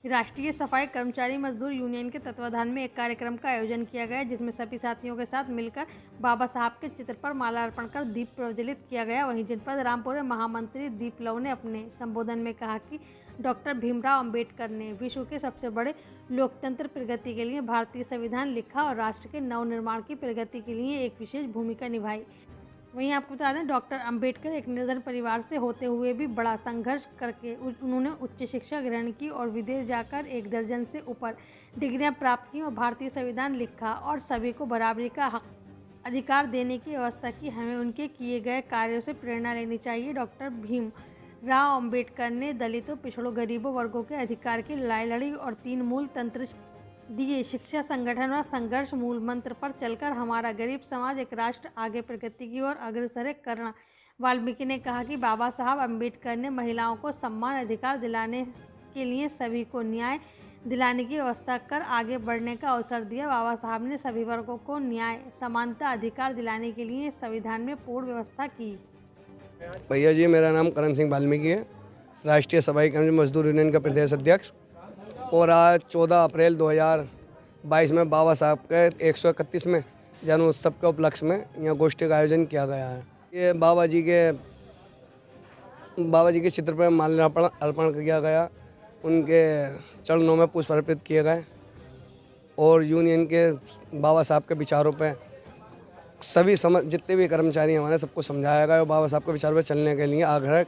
राष्ट्रीय सफाई कर्मचारी मजदूर यूनियन के तत्वाधान में एक कार्यक्रम का आयोजन किया गया, जिसमें सभी साथियों के साथ मिलकर बाबा साहब के चित्र पर माल्यार्पण कर दीप प्रज्वलित किया गया। वहीं जनपद रामपुर में महामंत्री दीपलव ने अपने संबोधन में कहा कि डॉक्टर भीमराव अंबेडकर ने विश्व के सबसे बड़े लोकतंत्र प्रगति के लिए भारतीय संविधान लिखा और राष्ट्र के नवनिर्माण की प्रगति के लिए एक विशेष भूमिका निभाई। वहीं आपको बता दें, डॉक्टर अंबेडकर एक निर्धन परिवार से होते हुए भी बड़ा संघर्ष करके उन्होंने उच्च शिक्षा ग्रहण की और विदेश जाकर 1 दर्जन से ऊपर डिग्रियां प्राप्त की और भारतीय संविधान लिखा और सभी को बराबरी का हक अधिकार देने की व्यवस्था की। हमें उनके किए गए कार्यों से प्रेरणा लेनी चाहिए। डॉक्टर भीमराव अंबेडकर ने दलितों, पिछड़ों, गरीबों वर्गों के अधिकार की लड़ाई लड़ी और 3 मूल तंत्र दिए। शिक्षा, संगठन और संघर्ष मूल मंत्र पर चलकर हमारा गरीब समाज एक राष्ट्र आगे प्रगति की ओर अग्रसर करना। वाल्मीकि ने कहा कि बाबा साहब अंबेडकर ने महिलाओं को सम्मान अधिकार दिलाने के लिए सभी को न्याय दिलाने की व्यवस्था कर आगे बढ़ने का अवसर दिया। बाबा साहब ने सभी वर्गों को न्याय, समानता, अधिकार दिलाने के लिए संविधान में पूर्ण व्यवस्था की। भैया जी, मेरा नाम करण सिंह वाल्मीकि है, राष्ट्रीय सफाई कर्मचारी मजदूर यूनियन का प्रदेश अध्यक्ष। और आज 14 अप्रैल 2022 में बाबा साहब के 131वें जन्म उत्सव के उपलक्ष्य में यहाँ गोष्ठी का आयोजन किया गया है। ये बाबा जी के चित्र पर माल्यार्पण अर्पण किया गया, उनके चरणों में पुष्प अर्पित किए गए और यूनियन के बाबा साहब के विचारों पे सभी जितने भी कर्मचारी हमारे सबको समझाया गया और बाबा साहब के विचारों पे चलने के लिए आग्रह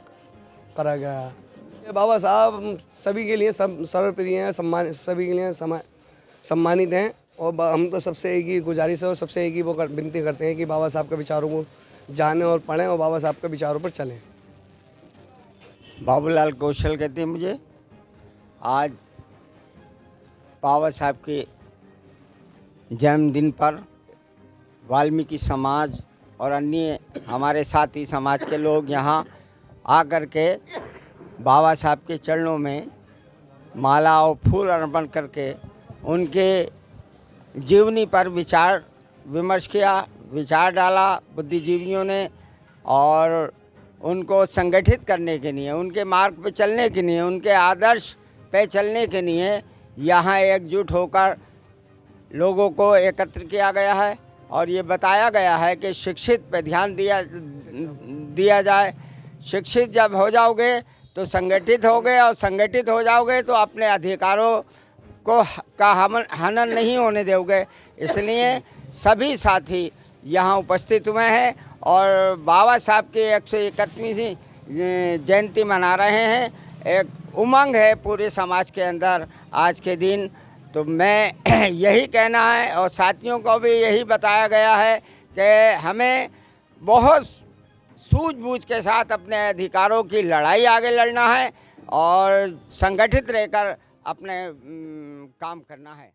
करा गया है। ये बाबा साहब सभी के लिए सर्वप्रिय हैं, सभी के लिए सम्मानित हैं और हम तो सबसे एक ही गुजारिश है और सबसे एक ही वो विनती करते हैं कि बाबा साहब के विचारों को जानें और पढ़ें और बाबा साहब के विचारों पर चलें। बाबूलाल कौशल कहते हैं मुझे। आज बाबा साहब के जन्मदिन पर वाल्मीकि समाज और अन्य हमारे साथी समाज के लोग यहाँ आकर के बाबा साहब के चरणों में माला और फूल अर्पण करके उनके जीवनी पर विचार विमर्श किया, विचार डाला बुद्धिजीवियों ने और उनको संगठित करने के लिए, उनके मार्ग पे चलने के लिए, उनके आदर्श पे चलने के लिए यहाँ एकजुट होकर लोगों को एकत्र किया गया है और ये बताया गया है कि शिक्षित पे ध्यान दिया जाए। शिक्षित जब हो जाओगे तो संगठित हो गए और संगठित हो जाओगे तो अपने अधिकारों को का हनन नहीं होने दोगे। इसलिए सभी साथी यहाँ उपस्थित हुए हैं और बाबा साहब की 131वीं जयंती मना रहे हैं। एक उमंग है पूरे समाज के अंदर आज के दिन। तो मैं यही कहना है और साथियों को भी यही बताया गया है कि हमें बहुत सूझबूझ के साथ अपने अधिकारों की लड़ाई आगे लड़ना है और संगठित रहकर अपने काम करना है।